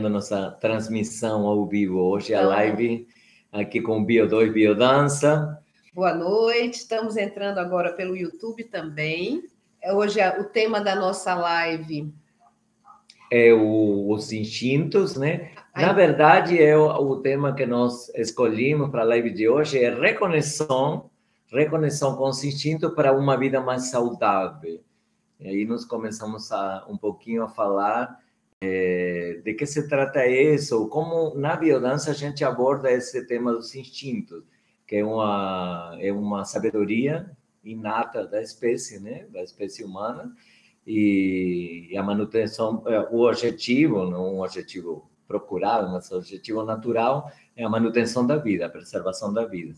nossa transmissão ao vivo hoje, a Então, live aqui com o Bio2 Biodança. Boa noite, estamos entrando agora pelo YouTube também. Hoje o tema da nossa live é os instintos, né? Na verdade, o tema que nós escolhemos para a live de hoje é reconexão com os instintos para uma vida mais saudável. E aí nós começamos um pouquinho a falar de que se trata isso, como na biodança a gente aborda esse tema dos instintos, que é uma sabedoria inata da espécie, né? Da espécie humana, e a manutenção, o objetivo, não um objetivo procurado, mas o objetivo natural é a manutenção da vida, a preservação da vida.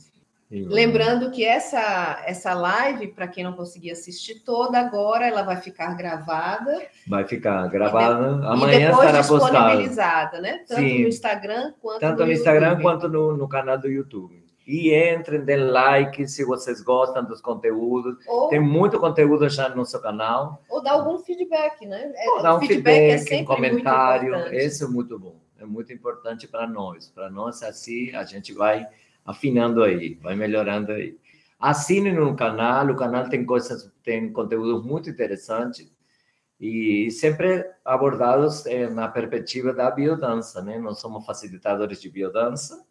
Lembrando que essa live, para quem não conseguir assistir toda agora, ela vai ficar gravada. Vai ficar gravada, amanhã estará disponibilizada, né? Tanto Sim, no Instagram quanto tanto no no Instagram YouTube. quanto no canal do YouTube. E entrem, deem like se vocês gostam dos conteúdos. Tem muito conteúdo já no nosso canal. Ou dá algum feedback, né? Ou dá um feedback, é sempre um comentário. Muito importante. Esse é muito bom. É muito importante para nós. Para nós, assim, a gente vai afinando aí, vai melhorando aí. Assinem no canal. O canal tem conteúdos muito interessantes e sempre abordados na perspectiva da biodança, né? Nós somos facilitadores de biodança.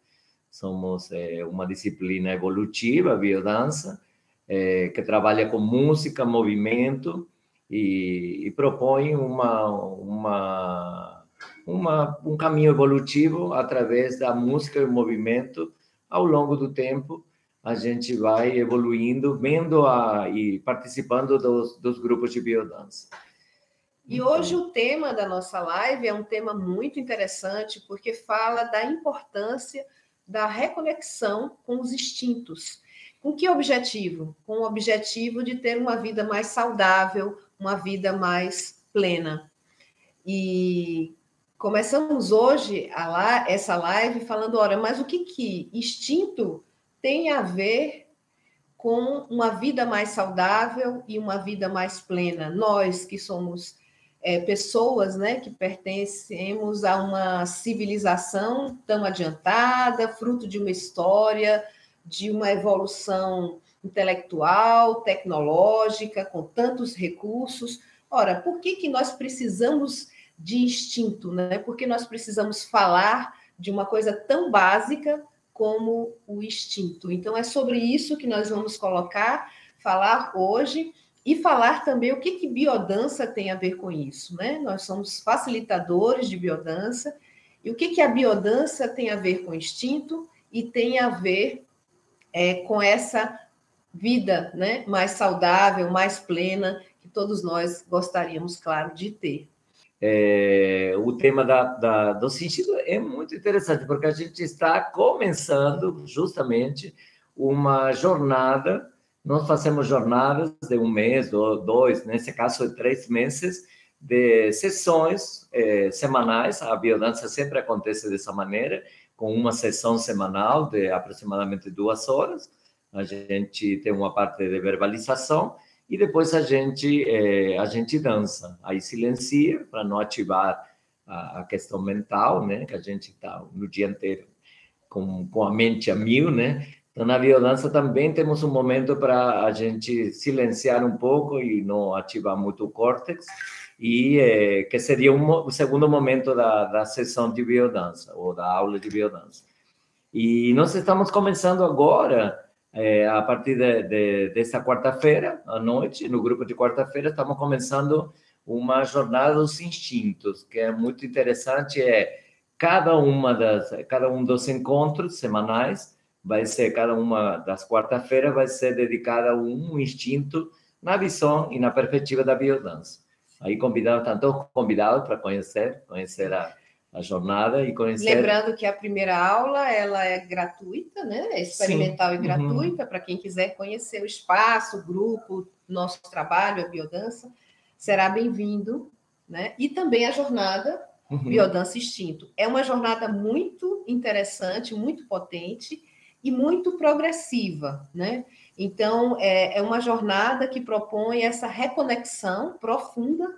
Somos uma disciplina evolutiva, biodança, que trabalha com música, movimento e propõe um caminho evolutivo através da música e movimento. Ao longo do tempo, a gente vai evoluindo, vendo e participando dos grupos de biodança. E hoje o tema da nossa live é um tema muito interessante, porque fala da importância da reconexão com os instintos. Com que objetivo? Com o objetivo de ter uma vida mais saudável, uma vida mais plena. E começamos hoje essa live falando, olha, mas o que instinto tem a ver com uma vida mais saudável e uma vida mais plena? Nós que somos pessoas, né, que pertencemos a uma civilização tão adiantada, fruto de uma história, de uma evolução intelectual, tecnológica, com tantos recursos. Ora, por que nós precisamos de instinto, né? Por que nós precisamos falar de uma coisa tão básica como o instinto? Então, é sobre isso que nós vamos falar hoje. E falar também o que biodança tem a ver com isso, né? Nós somos facilitadores de biodança, e o que a biodança tem a ver com instinto e tem a ver com essa vida, né, mais saudável, mais plena, que todos nós gostaríamos, claro, de ter. O tema do sentido é muito interessante, porque a gente está começando justamente uma jornada. Nós fazemos jornadas de um mês ou dois, nesse caso de 3 meses, de sessões semanais. A biodança sempre acontece dessa maneira, com uma sessão semanal de aproximadamente 2 horas. A gente tem uma parte de verbalização e depois a gente dança. Aí silencia para não ativar a questão mental, né? Que a gente está no dia inteiro com a mente a mil, né? Então, na biodança também temos um momento para a gente silenciar um pouco e não ativar muito o córtex, e que seria o segundo momento da sessão de biodança, ou da aula de biodança. E nós estamos começando agora, a partir dessa quarta-feira, à noite, no grupo de quarta-feira, estamos começando uma jornada dos instintos, que é muito interessante. Cada um dos encontros semanais vai ser, cada uma das quarta-feiras vai ser dedicada a um instinto na visão e na perspectiva da biodança. Aí estão todos convidados para conhecer a jornada e conhecer... Lembrando que a primeira aula, ela é gratuita, né? É experimental. Sim. E gratuita, para quem quiser conhecer o espaço, o grupo, nosso trabalho, a biodança, será bem-vindo, né? E também a jornada Biodança Instinto. É uma jornada muito interessante, muito potente e muito progressiva, né? Então, é uma jornada que propõe essa reconexão profunda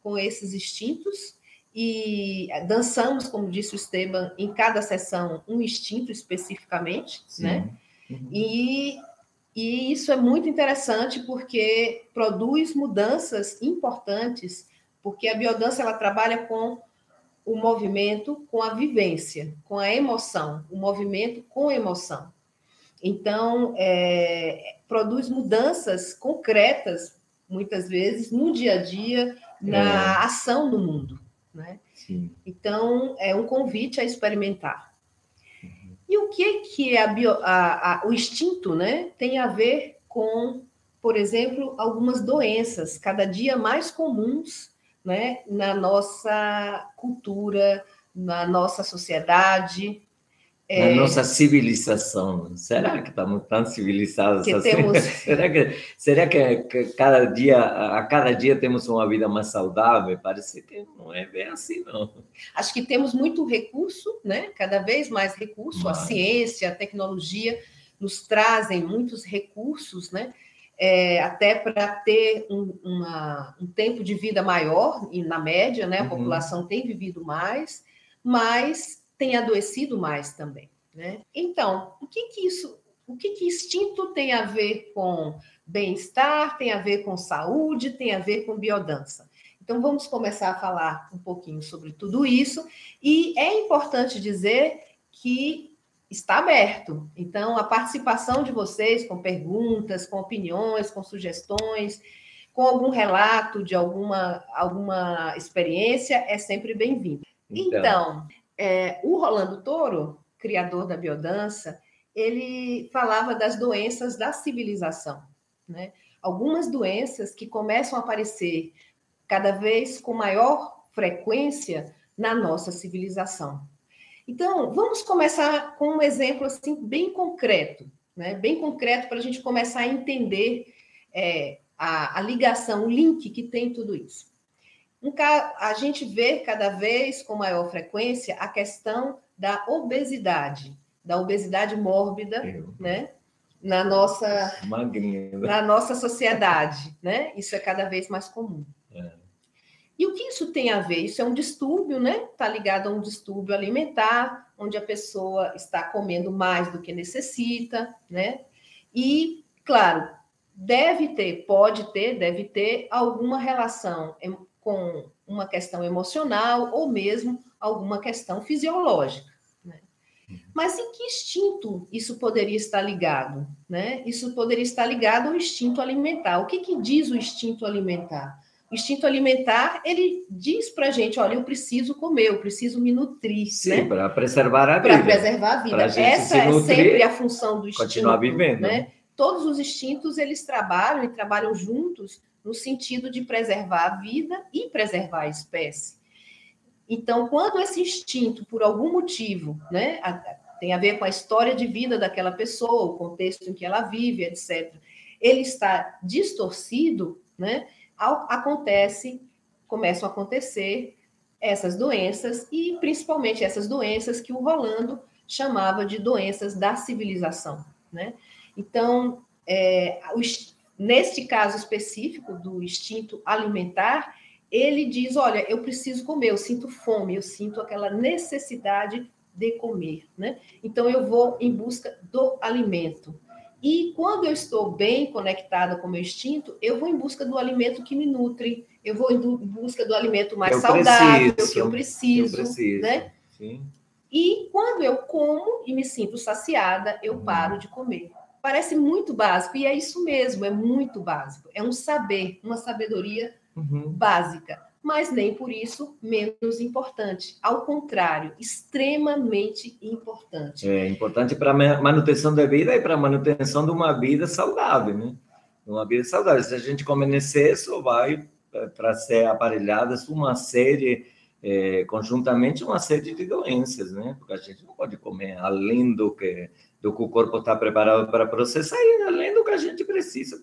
com esses instintos e dançamos, como disse o Esteban, em cada sessão um instinto especificamente, Sim. né? E isso é muito interessante porque produz mudanças importantes, porque a biodança ela trabalha com o movimento, com a vivência, com a emoção, o movimento com emoção. Então, produz mudanças concretas, muitas vezes, no dia a dia, na ação no mundo, né? Sim. Então, é um convite a experimentar. E o que é o instinto, né? Tem a ver com, por exemplo, algumas doenças cada dia mais comuns, né? Na nossa cultura, na nossa sociedade. Na nossa civilização. Será que estamos tão civilizados assim? Temos... será que a cada dia temos uma vida mais saudável? Parece que não é bem assim, não. Acho que temos muito recurso, né? Cada vez mais recurso. A ciência, a tecnologia nos trazem muitos recursos, né? Até para ter um tempo de vida maior, e na média, né? A população tem vivido mais, mas tem adoecido mais também, né? Então, o que instinto tem a ver com bem-estar, tem a ver com saúde, tem a ver com biodança? Então, vamos começar a falar um pouquinho sobre tudo isso, e é importante dizer que está aberto. Então, a participação de vocês com perguntas, com opiniões, com sugestões, com algum relato de alguma experiência, é sempre bem-vindo. Então, o Rolando Toro, criador da biodança, ele falava das doenças da civilização, né? Algumas doenças que começam a aparecer cada vez com maior frequência na nossa civilização. Então, vamos começar com um exemplo assim, bem concreto, né? Bem concreto para a gente começar a entender a ligação, o link que tem tudo isso. A gente vê cada vez com maior frequência a questão da obesidade mórbida, né? Na nossa sociedade, né? Isso é cada vez mais comum. E o que isso tem a ver? Isso é um distúrbio, né? Está ligado a um distúrbio alimentar, onde a pessoa está comendo mais do que necessita, né? E, claro, deve ter alguma relação com uma questão emocional ou mesmo alguma questão fisiológica, né? Mas em que instinto isso poderia estar ligado, né? Isso poderia estar ligado ao instinto alimentar. O que diz o instinto alimentar? O instinto alimentar, ele diz para a gente, olha, eu preciso comer, eu preciso me nutrir. Sim, né? Para preservar a vida. Para preservar a vida. Essa é sempre a função do instinto. Continuar vivendo. Né? Todos os instintos, eles trabalham juntos no sentido de preservar a vida e preservar a espécie. Então, quando esse instinto, por algum motivo, né, tem a ver com a história de vida daquela pessoa, o contexto em que ela vive, etc., ele está distorcido, né? Começam a acontecer essas doenças, e principalmente essas doenças que o Rolando chamava de doenças da civilização, né? Então, neste caso específico do instinto alimentar, ele diz, olha, eu preciso comer, eu sinto fome, eu sinto aquela necessidade de comer, né? Então, eu vou em busca do alimento. E quando eu estou bem conectada com o meu instinto, eu vou em busca do alimento que me nutre, eu vou em busca do alimento mais saudável, que eu preciso, né? Sim. E quando eu como e me sinto saciada, eu paro de comer. Parece muito básico, e é isso mesmo, é muito básico. É um saber, uma sabedoria básica, mas nem por isso menos importante. Ao contrário, extremamente importante. É importante para a manutenção da vida e para a manutenção de uma vida saudável, né? Uma vida saudável. Se a gente comer em excesso, vai trazer aparelhadas uma série, conjuntamente, uma série de doenças, né? Porque a gente não pode comer além do que o corpo está preparado para processar e além do que a gente precisa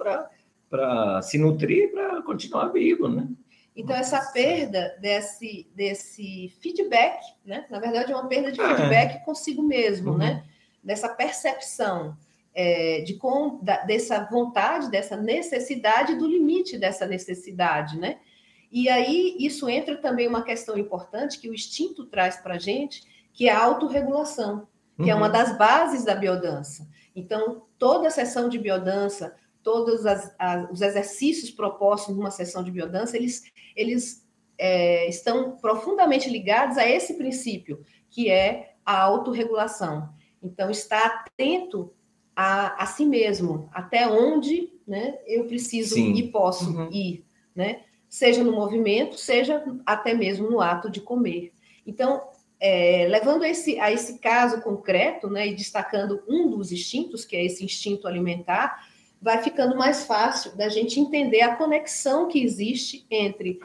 para se nutrir, para continuar vivo, né? Então, essa perda desse feedback, né? Na verdade, é uma perda de feedback consigo mesmo, né? Dessa percepção dessa vontade, dessa necessidade, do limite dessa necessidade, né? E aí isso entra também uma questão importante que o instinto traz para a gente, que é a autorregulação, que é uma das bases da biodança. Então, toda a sessão de biodança, todos os exercícios propostos numa sessão de biodança, eles estão profundamente ligados a esse princípio, que é a autorregulação. Então, estar atento a si mesmo, até onde, né, eu preciso e posso ir, né? Seja no movimento, seja até mesmo no ato de comer. Então, levando a esse caso concreto, né, e destacando um dos instintos, que é esse instinto alimentar, vai ficando mais fácil da gente entender a conexão que existe entre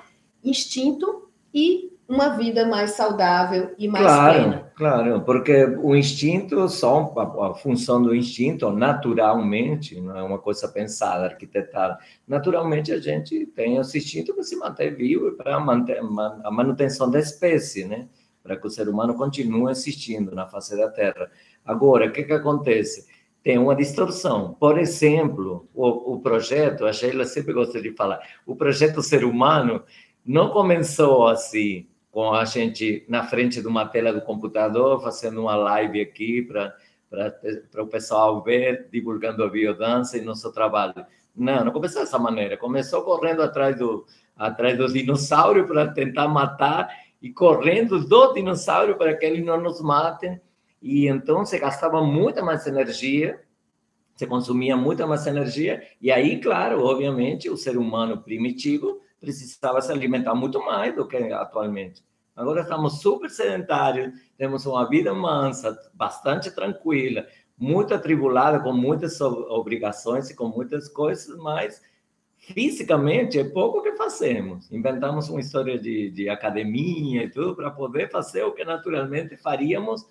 instinto e uma vida mais saudável e mais plena. Claro, porque o instinto, só a função do instinto, naturalmente, não é uma coisa pensada, arquitetada. Naturalmente, a gente tem esse instinto para se manter vivo e para manter a manutenção da espécie, né? Para que o ser humano continue existindo na face da Terra. Agora, o que acontece? Tem uma distorção. Por exemplo, o projeto, a Sheila sempre gosta de falar, o projeto ser humano não começou assim, com a gente na frente de uma tela do computador, fazendo uma live aqui para o pessoal ver, divulgando a biodança e nosso trabalho. Não começou dessa maneira. Começou correndo atrás do dinossauro para tentar matar e correndo do dinossauro para que ele não nos mate. E então se gastava muita mais energia, se consumia muita mais energia, e aí, claro, obviamente, o ser humano primitivo precisava se alimentar muito mais do que atualmente. Agora estamos super sedentários, temos uma vida mansa, bastante tranquila, muito atribulada, com muitas obrigações e com muitas coisas, mas fisicamente é pouco que fazemos. Inventamos uma história de academia e tudo para poder fazer o que naturalmente faríamos.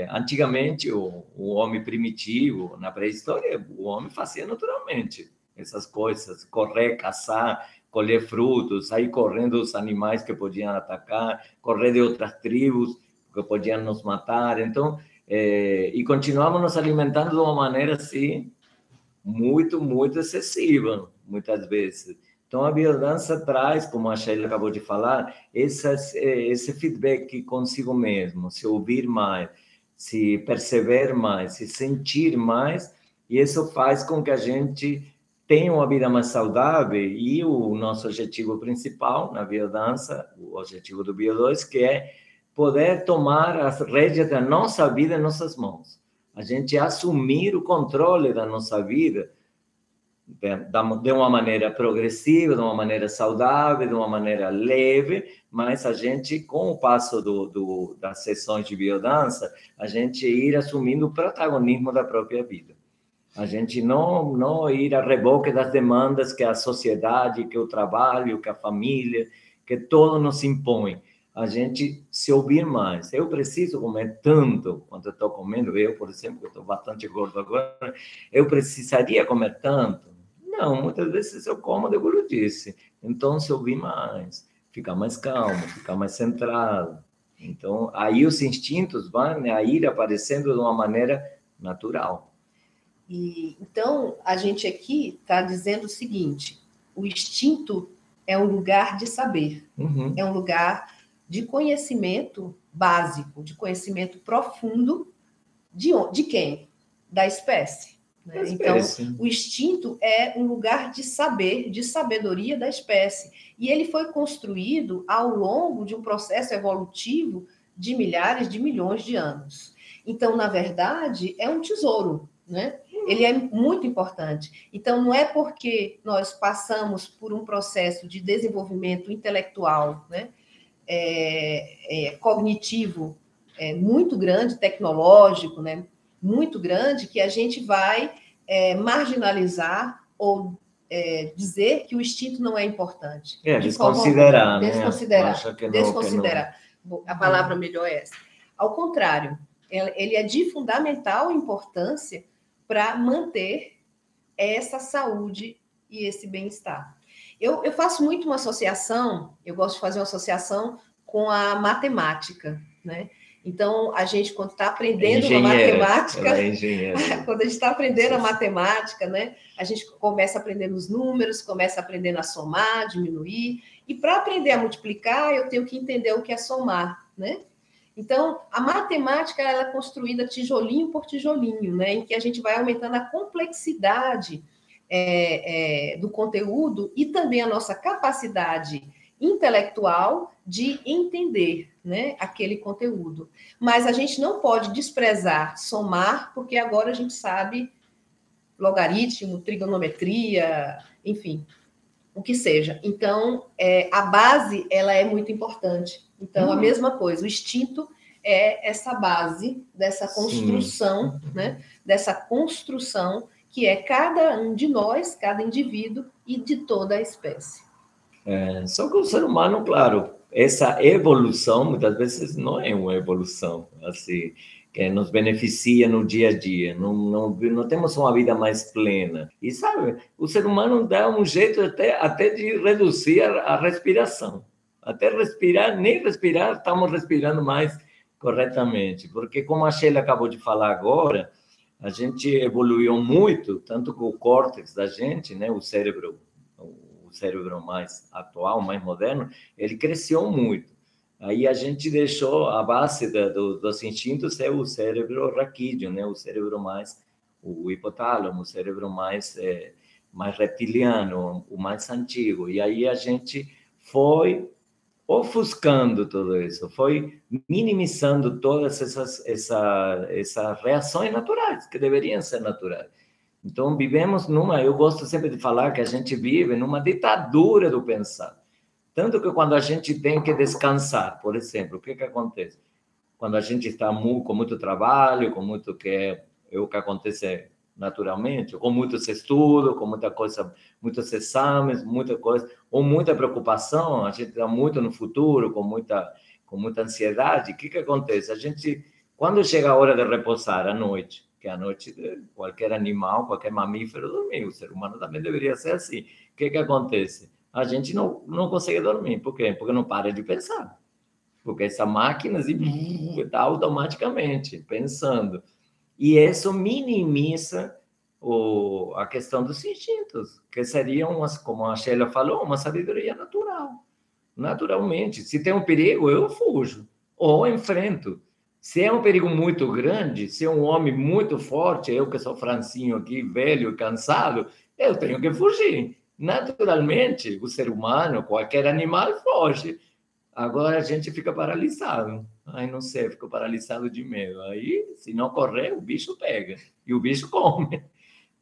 Antigamente, o homem primitivo, na pré-história, o homem fazia naturalmente essas coisas, correr, caçar, colher frutos, sair correndo dos animais que podiam atacar, correr de outras tribos que podiam nos matar. Então, e continuamos nos alimentando de uma maneira assim, muito, muito excessiva, muitas vezes. Então, a biodança traz, como a Sheila acabou de falar, esse feedback consigo mesmo, se ouvir mais, se perceber mais, se sentir mais, e isso faz com que a gente tenha uma vida mais saudável, e o nosso objetivo principal na biodança, o objetivo do Bio2, que é poder tomar as rédeas da nossa vida em nossas mãos. A gente assumir o controle da nossa vida de uma maneira progressiva, de uma maneira saudável, de uma maneira leve, mas a gente, com o passo das sessões de biodança, a gente ir assumindo o protagonismo da própria vida. A gente não ir a reboque das demandas que a sociedade, que o trabalho, que a família, que todo nos impõe. A gente se ouvir mais. Eu preciso comer tanto quanto eu estou comendo. Eu, por exemplo, estou bastante gordo agora, eu precisaria comer tanto? Não, muitas vezes eu como de guludice. Então, se ouvir mais, ficar mais calmo, ficar mais centrado. Então, aí os instintos vão a ir aparecendo de uma maneira natural. Então, a gente aqui está dizendo o seguinte: o instinto é um lugar de saber, é um lugar de conhecimento básico, de conhecimento profundo de quem? Da espécie. Né? Então, o instinto é um lugar de saber, de sabedoria da espécie. E ele foi construído ao longo de um processo evolutivo de milhares de milhões de anos. Então, na verdade, é um tesouro, né? Ele é muito importante. Então, não é porque nós passamos por um processo de desenvolvimento intelectual, né? Cognitivo muito grande, tecnológico, né? Muito grande, que a gente vai marginalizar ou dizer que o instinto não é importante. Desconsiderar, né? Desconsiderar. A palavra melhor é essa. Ao contrário, ele é de fundamental importância para manter essa saúde e esse bem-estar. Eu faço muito uma associação, eu gosto de fazer uma associação com a matemática, né? Então, a gente, quando está aprendendo uma matemática, quando a gente está aprendendo a matemática, né, a gente começa a aprender os números, começa a aprender a somar, diminuir, e para aprender a multiplicar, eu tenho que entender o que é somar, né? Então, a matemática ela é construída tijolinho por tijolinho, né, em que a gente vai aumentando a complexidade do conteúdo e também a nossa capacidade intelectual de entender, né, aquele conteúdo. Mas a gente não pode desprezar somar, porque agora a gente sabe logaritmo, trigonometria, enfim, o que seja. Então, a base, ela é muito importante. Então, a mesma coisa, o instinto é essa base dessa construção, né, dessa construção que é cada um de nós, cada indivíduo e de toda a espécie. Só que o ser humano, claro, essa evolução, muitas vezes, não é uma evolução, assim, que nos beneficia no dia a dia, não temos uma vida mais plena. E, sabe, o ser humano dá um jeito até de reduzir a respiração. Até respirar, nem respirar, estamos respirando mais corretamente. Porque, como a Sheila acabou de falar agora, a gente evoluiu muito, tanto com o córtex da gente, né, o cérebro mais atual, mais moderno, ele cresceu muito. Aí a gente deixou a base dos instintos é o cérebro raquídeo, né? O cérebro mais, o hipotálamo, o cérebro mais reptiliano, o mais antigo. E aí a gente foi ofuscando tudo isso, foi minimizando todas essas reações naturais, que deveriam ser naturais. Então, vivemos eu gosto sempre de falar que a gente vive numa ditadura do pensar. Tanto que quando a gente tem que descansar, por exemplo, o que acontece? Quando a gente está com muito trabalho, com muito que é o que acontece naturalmente, com muitos estudos, com muita coisa, muitos exames, muita coisa, ou muita preocupação, a gente está muito no futuro, com muita ansiedade, o que acontece? A gente, quando chega a hora de repousar à noite, que à noite qualquer animal, qualquer mamífero dormir, o ser humano também deveria ser assim. O que acontece? A gente não consegue dormir. Por quê? Porque não para de pensar. Porque essa máquina está automaticamente pensando. E isso minimiza a questão dos instintos, que seriam, como a Sheila falou, uma sabedoria natural. Naturalmente. Se tem um perigo, eu fujo ou enfrento. Se é um perigo muito grande, se é um homem muito forte, eu que sou francinho aqui, velho, cansado, eu tenho que fugir. Naturalmente, o ser humano, qualquer animal, foge. Agora a gente fica paralisado. Ai, não sei, fico paralisado de medo. Aí, se não correr, o bicho pega. E o bicho come.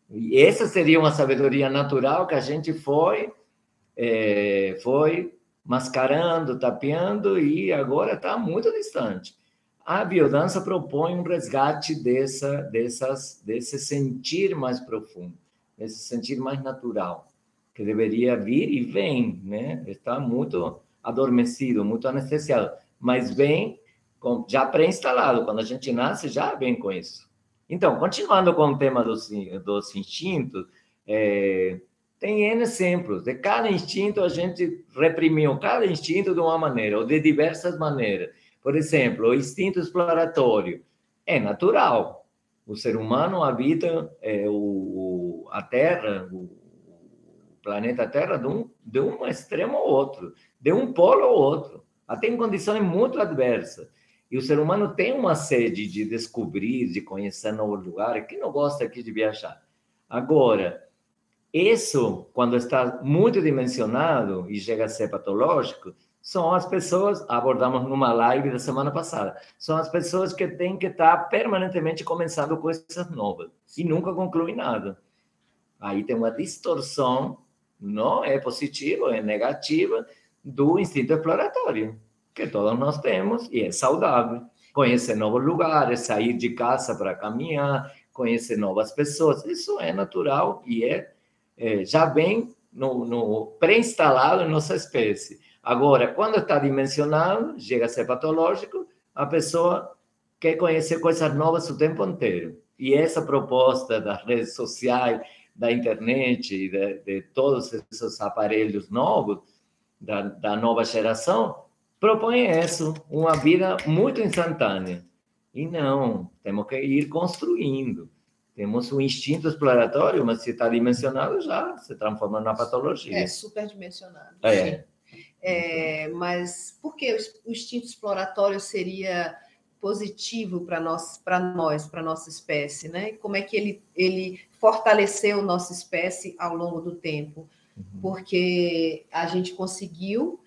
E essa seria uma sabedoria natural que a gente foi mascarando, tapeando, e agora está muito distante. A biodança propõe um resgate desse sentir mais profundo, desse sentir mais natural, que deveria vir e vem, né? Está muito adormecido, muito anestesiado, mas vem já pré-instalado. Quando a gente nasce, já vem com isso. Então, continuando com o tema dos instintos, tem N exemplos. De cada instinto, a gente reprimiu cada instinto de uma maneira, ou de diversas maneiras. Por exemplo, o instinto exploratório é natural. O ser humano habita a Terra, o planeta Terra, de um extremo ao outro, de um polo ao outro, até em condições muito adversas. E o ser humano tem uma sede de descobrir, de conhecer novos lugares, que não gosta aqui de viajar. Agora, isso, quando está muito dimensionado e chega a ser patológico, são as pessoas, abordamos numa live da semana passada, são as pessoas que têm que estar permanentemente começando coisas novas e nunca concluem nada. Aí tem uma distorção, não é positiva, é negativa, do instinto exploratório, que todos nós temos e é saudável. Conhecer novos lugares, sair de casa para caminhar, conhecer novas pessoas, isso é natural e já vem pré-instalado em nossa espécie. Agora, quando está dimensionado, chega a ser patológico, a pessoa quer conhecer coisas novas o tempo inteiro. E essa proposta das redes sociais, da internet, de todos esses aparelhos novos, da nova geração, propõe isso, uma vida muito instantânea. E não, temos que ir construindo. Temos um instinto exploratório, mas se está dimensionado, já se transforma na patologia. É superdimensionado. Mas por que o instinto exploratório seria positivo para nós, para nossa espécie, né? Como é que ele fortaleceu nossa espécie ao longo do tempo? Porque a gente conseguiu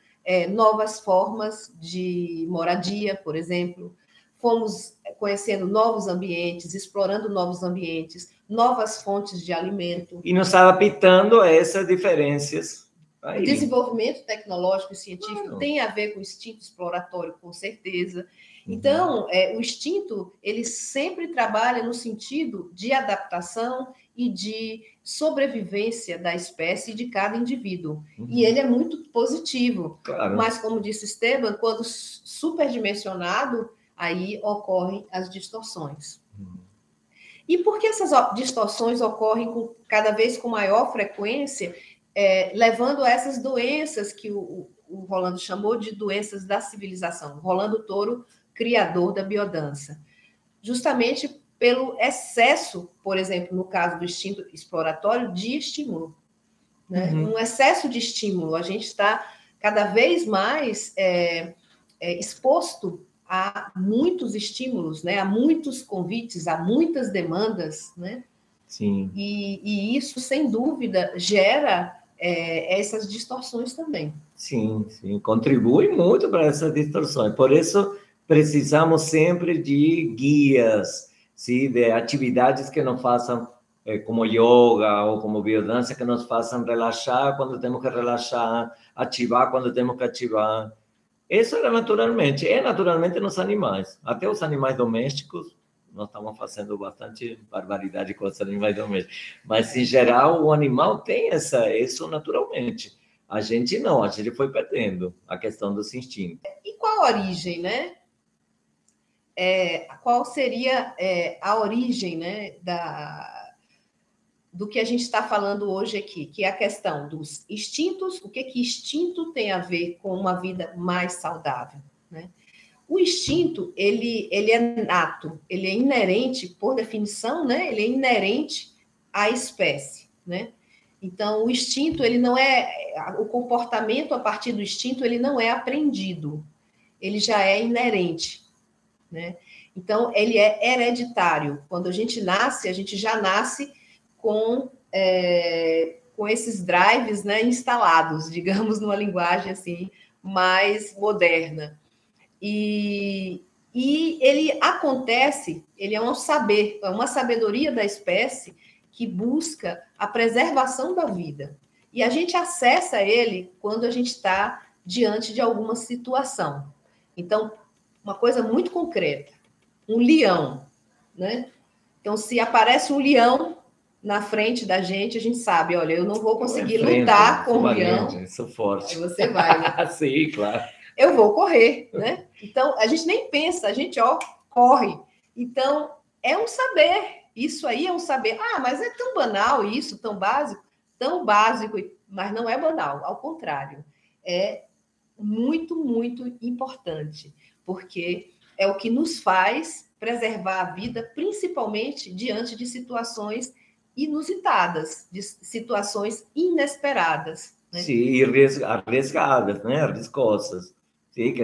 novas formas de moradia, por exemplo, fomos conhecendo novos ambientes, explorando novos ambientes, novas fontes de alimento. E nos adaptando a essas diferenças. O desenvolvimento tecnológico e científico tem a ver com o instinto exploratório, com certeza. Então, o instinto, ele sempre trabalha no sentido de adaptação e de sobrevivência da espécie e de cada indivíduo. E ele é muito positivo. Claro. Mas, como disse Esteban, quando superdimensionado, aí ocorrem as distorções. E por que essas distorções ocorrem cada vez com maior frequência, levando a essas doenças que o Rolando chamou de doenças da civilização? Rolando Toro, criador da biodança. Justamente pelo excesso, por exemplo, no caso do instinto exploratório, de estímulo. Né? Um excesso de estímulo. A gente está cada vez mais exposto a muitos estímulos, né? A muitos convites, a muitas demandas, né? Sim. E isso, sem dúvida, gera essas distorções também. Sim, contribui muito para essas distorções. Por isso, precisamos sempre de guias, sim, de atividades que nos façam, como yoga ou como biodança, que nos façam relaxar quando temos que relaxar, ativar quando temos que ativar. Isso era naturalmente, naturalmente nos animais. Até os animais domésticos, nós estamos fazendo bastante barbaridade com os animais domésticos. Mas, em geral, o animal tem isso naturalmente. A gente não, a gente foi perdendo a questão dos instintos. E qual a origem, né? Qual seria a origem, né, do que a gente está falando hoje aqui, que é a questão dos instintos, o que instinto tem a ver com uma vida mais saudável, né? O instinto, ele é nato, ele é inerente, por definição, né? Ele é inerente à espécie, né? Então, o instinto, ele não o comportamento a partir do instinto, ele não é aprendido, ele já é inerente, né? Então, ele é hereditário. Quando a gente já nasce com esses drives, né, instalados, digamos, numa linguagem assim mais moderna. E ele acontece, ele é um saber, é uma sabedoria da espécie que busca a preservação da vida. E a gente acessa ele quando a gente está diante de alguma situação. Então, uma coisa muito concreta, um leão, né? Então, se aparece um leão na frente da gente, a gente sabe, olha, eu não vou conseguir lutar com o leão. Sou forte. Aí você vai, né? Sim, claro. Eu vou correr, né? Então, a gente nem pensa, a gente, corre. Então, é um saber. Isso aí é um saber. Ah, mas é tão banal isso, tão básico, mas não é banal. Ao contrário, é muito, muito importante, porque é o que nos faz preservar a vida, principalmente diante de situações inusitadas, de situações inesperadas. Né? Sim, arriscadas, né? Riscosas. Sim, que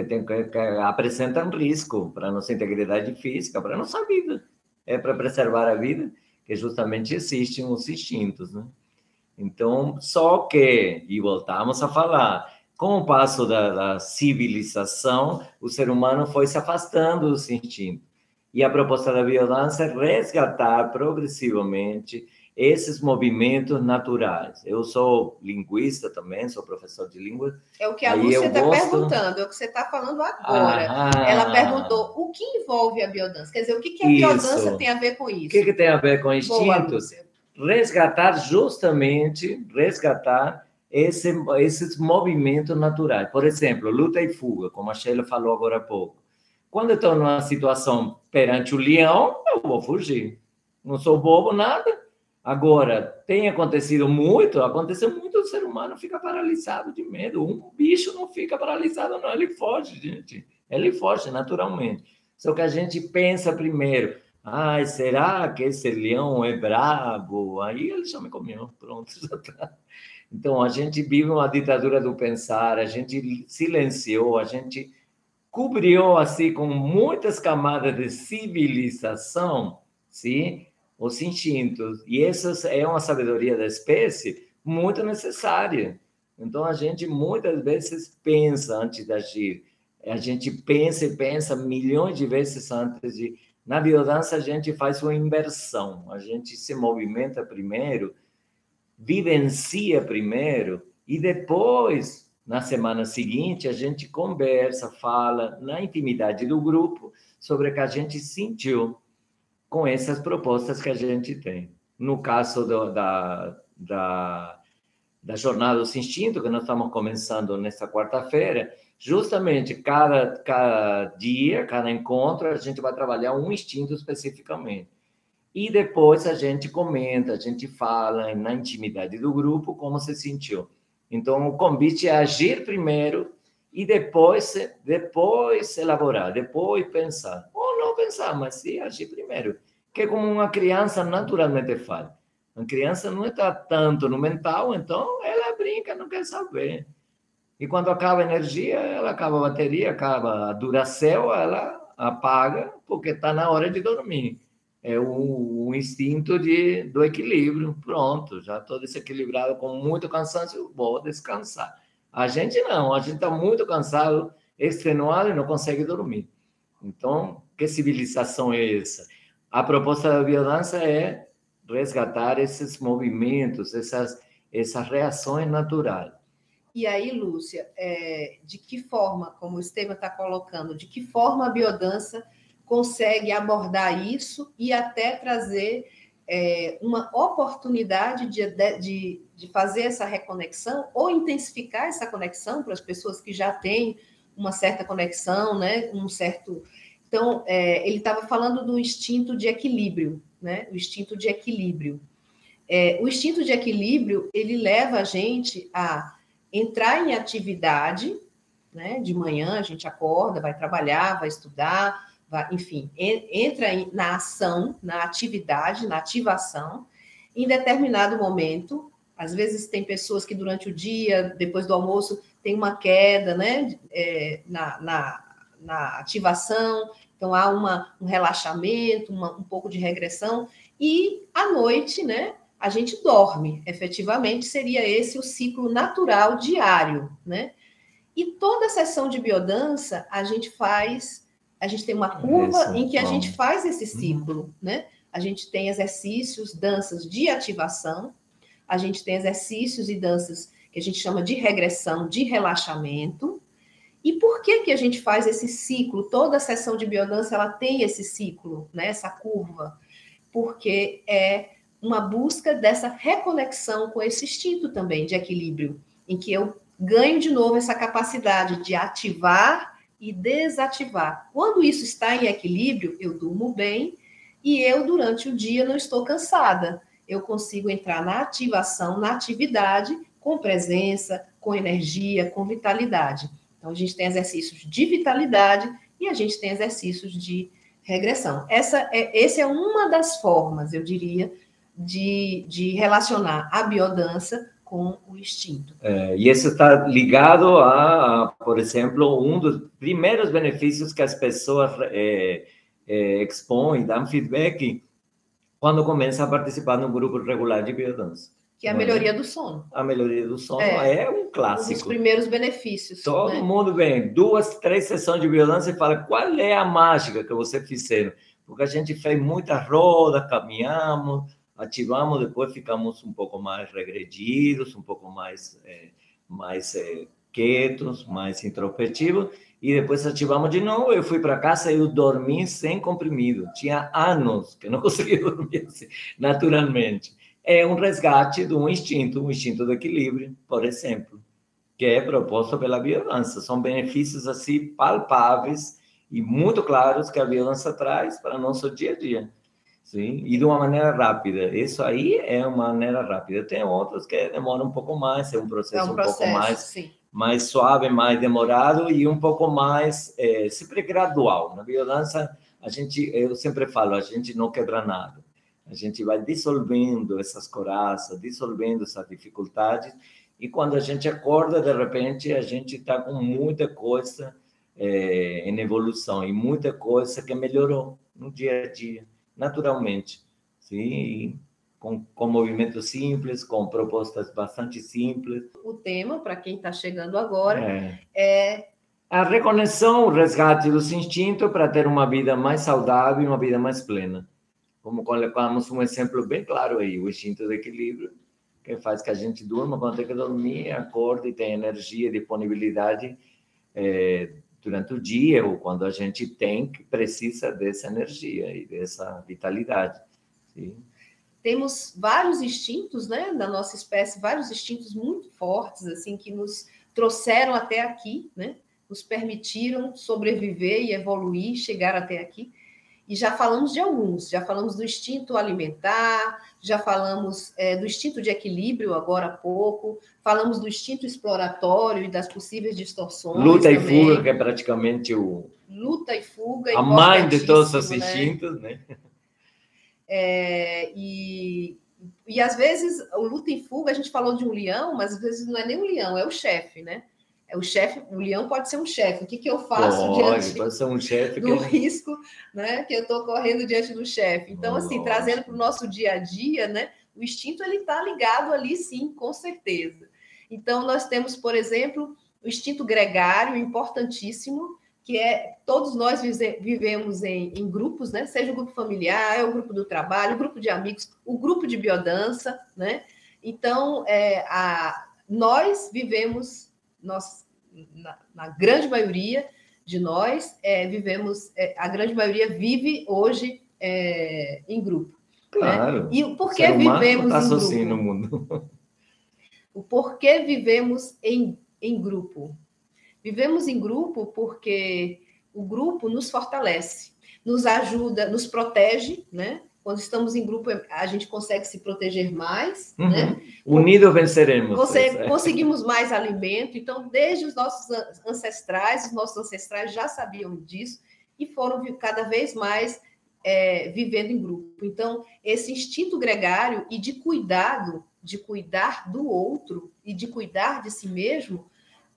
apresentam risco para a nossa integridade física, para a nossa vida. É para preservar a vida que justamente existem os instintos, né? Então, só que, e voltamos a falar, com o passo da civilização, o ser humano foi se afastando dos instintos. E a proposta da biodança é resgatar progressivamente esses movimentos naturais. Eu sou linguista também, sou professor de língua. É o que a Lúcia está perguntando, é o que você está falando agora. Ela perguntou o que envolve a biodança. Quer dizer, o que a biodança tem a ver com isso? O que tem a ver com instintos? Resgatar esses movimentos naturais. Por exemplo, luta e fuga, como a Sheila falou agora há pouco. Quando eu estou numa situação perante o leão, eu vou fugir. Não sou bobo, nada. Agora, aconteceu muito do ser humano fica paralisado de medo. Um bicho não fica paralisado, não. Ele foge, gente. Ele foge naturalmente. Só que a gente pensa primeiro, ai, será que esse leão é brabo? Aí ele já me comeu, pronto, já está. Então, a gente vive uma ditadura do pensar, a gente silenciou, a gente cobriu, assim, com muitas camadas de civilização, sim, os instintos. E essa é uma sabedoria da espécie muito necessária. Então, a gente muitas vezes pensa antes de agir. A gente pensa e pensa milhões de vezes antes de... Na biodança, a gente faz uma inversão. A gente se movimenta primeiro, vivencia primeiro, e depois, na semana seguinte, a gente conversa, fala na intimidade do grupo sobre o que a gente sentiu com essas propostas que a gente tem. No caso da Jornada dos Instintos, que nós estamos começando nesta quarta-feira, justamente cada dia, cada encontro, a gente vai trabalhar um instinto especificamente. E depois a gente comenta, a gente fala na intimidade do grupo como se sentiu. Então, o convite é agir primeiro e depois elaborar, depois pensar. Ou não pensar, mas sim agir primeiro. Que é como uma criança naturalmente faz. A criança não está tanto no mental, então ela brinca, não quer saber. E quando acaba a energia, ela acaba a bateria, acaba a Duracell, ela apaga porque está na hora de dormir. É o instinto do equilíbrio. Pronto, já estou desequilibrado com muito cansaço, vou descansar. A gente não, a gente está muito cansado, extenuado e não consegue dormir. Então, que civilização é essa? A proposta da biodança é resgatar esses movimentos, essas reações naturais. E aí, Lúcia, de que forma, como o Estevam está colocando, de que forma a biodança consegue abordar isso e até trazer uma oportunidade de fazer essa reconexão ou intensificar essa conexão para as pessoas que já têm uma certa conexão, né? Então, ele estava falando do instinto de equilíbrio, né? O instinto de equilíbrio. O instinto de equilíbrio, ele leva a gente a entrar em atividade, né? De manhã a gente acorda, vai trabalhar, vai estudar, enfim, entra na ação, na atividade, na ativação, em determinado momento. Às vezes tem pessoas que durante o dia, depois do almoço, tem uma queda, né, na ativação, então há um relaxamento, um pouco de regressão, e à noite, né, a gente dorme. Efetivamente, seria esse o ciclo natural diário, né? E toda sessão de biodança, a gente tem uma curva em que a gente faz esse ciclo, né? A gente tem exercícios, danças de ativação, a gente tem exercícios e danças que a gente chama de regressão, de relaxamento. E por que a gente faz esse ciclo? Toda a sessão de biodança, ela tem esse ciclo, né? Essa curva, porque é uma busca dessa reconexão com esse instinto também de equilíbrio, em que eu ganho de novo essa capacidade de ativar e desativar. Quando isso está em equilíbrio, eu durmo bem e eu, durante o dia, não estou cansada. Eu consigo entrar na ativação, na atividade, com presença, com energia, com vitalidade. Então, a gente tem exercícios de vitalidade e a gente tem exercícios de regressão. Essa é uma das formas, eu diria, de relacionar a biodança com o instinto. E isso está ligado a, por exemplo, um dos primeiros benefícios que as pessoas expõem, dão feedback quando começam a participar no grupo regular de biodança. Que é a melhoria do sono. A melhoria do sono é um clássico. Um dos primeiros benefícios. Todo mundo vem, 2, 3 sessões de biodança e fala qual é a mágica que você fizeram. Porque a gente fez muita roda, caminhamos, ativamos, depois ficamos um pouco mais regredidos, um pouco mais quietos, mais introspectivos, e depois ativamos de novo. Eu fui para casa e eu dormi sem comprimido. Tinha anos que não conseguia dormir assim, naturalmente. É um resgate de um instinto do equilíbrio, por exemplo, que é proposto pela biodança. São benefícios assim palpáveis e muito claros que a biodança traz para o nosso dia a dia. sim, e de uma maneira rápida. Isso aí é uma maneira rápida. Tem outros que demoram um pouco mais, é um processo, um pouco mais suave, mais demorado e um pouco mais, sempre gradual. Na biodança, eu sempre falo, a gente não quebra nada. A gente vai dissolvendo essas coraças, dissolvendo essas dificuldades, e quando a gente acorda, de repente, a gente está com muita coisa em evolução e muita coisa que melhorou no dia a dia, naturalmente. Sim, com movimentos simples, com propostas bastante simples. O tema, para quem está chegando agora, é a reconexão, o resgate dos instintos para ter uma vida mais saudável e uma vida mais plena. Como colocamos um exemplo bem claro aí, o instinto de equilíbrio, que faz que a gente durma quando tem que dormir, acorda e tem energia e disponibilidade durante o dia, ou quando a gente precisa dessa energia e dessa vitalidade. Sim. Temos vários instintos, né, da nossa espécie, vários instintos muito fortes, assim, que nos trouxeram até aqui, né, nos permitiram sobreviver e evoluir, chegar até aqui. E já falamos de alguns, já falamos do instinto alimentar, já falamos do instinto de equilíbrio agora há pouco, falamos do instinto exploratório e das possíveis distorções. Luta e fuga, que é praticamente luta e fuga, a mãe de todos os instintos, né? E às vezes o luta e fuga, a gente falou de um leão, mas às vezes não é nem um leão, é o chefe, né? O leão pode ser um chefe. O que eu faço diante do risco, né, que eu estou correndo diante do chefe? Então, assim, trazendo para o nosso dia a dia, né, o instinto ele está ligado ali, sim, com certeza. Então, nós temos, por exemplo, o instinto gregário, importantíssimo, que todos nós vivemos em grupos, né? Seja o grupo familiar, o grupo do trabalho, o grupo de amigos, o grupo de biodança, né? Então, nós vivemos, na grande maioria de nós, a grande maioria vive hoje em grupo. Claro. Né? E por que vivemos em grupo? Assim no mundo. O porquê vivemos em grupo? Vivemos em grupo porque o grupo nos fortalece, nos ajuda, nos protege, né? Quando estamos em grupo, a gente consegue se proteger mais, né? Unidos venceremos. Conseguimos mais alimento. Então, desde os nossos ancestrais já sabiam disso e foram cada vez mais vivendo em grupo. Então, esse instinto gregário e de cuidado, de cuidar do outro e de cuidar de si mesmo,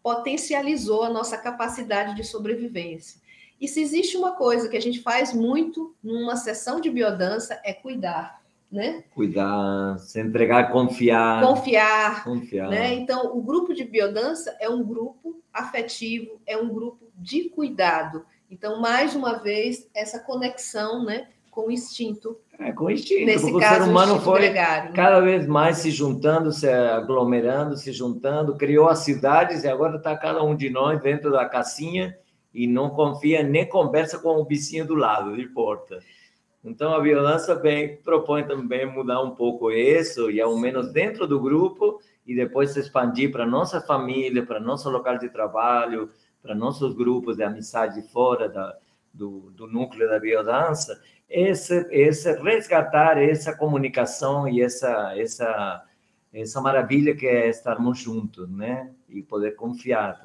potencializou a nossa capacidade de sobrevivência. E se existe uma coisa que a gente faz muito numa sessão de biodança, é cuidar, né? Cuidar, se entregar, confiar. Confiar. Né? Então, o grupo de biodança é um grupo afetivo, é um grupo de cuidado. Então, mais uma vez, essa conexão, né, com o instinto. Com o instinto. Nesse porque caso, o ser humano foi gregário, cada vez mais se juntando, se aglomerando, se juntando, criou as cidades e agora está cada um de nós dentro da casinha e não confia nem conversa com o vizinho do lado, de porta. Então, a biodança propõe também mudar um pouco isso, e ao menos dentro do grupo, e depois se expandir para nossa família, para nosso local de trabalho, para nossos grupos de amizade fora do núcleo da biodança, esse resgatar essa comunicação e essa maravilha que é estarmos juntos, né? E poder confiar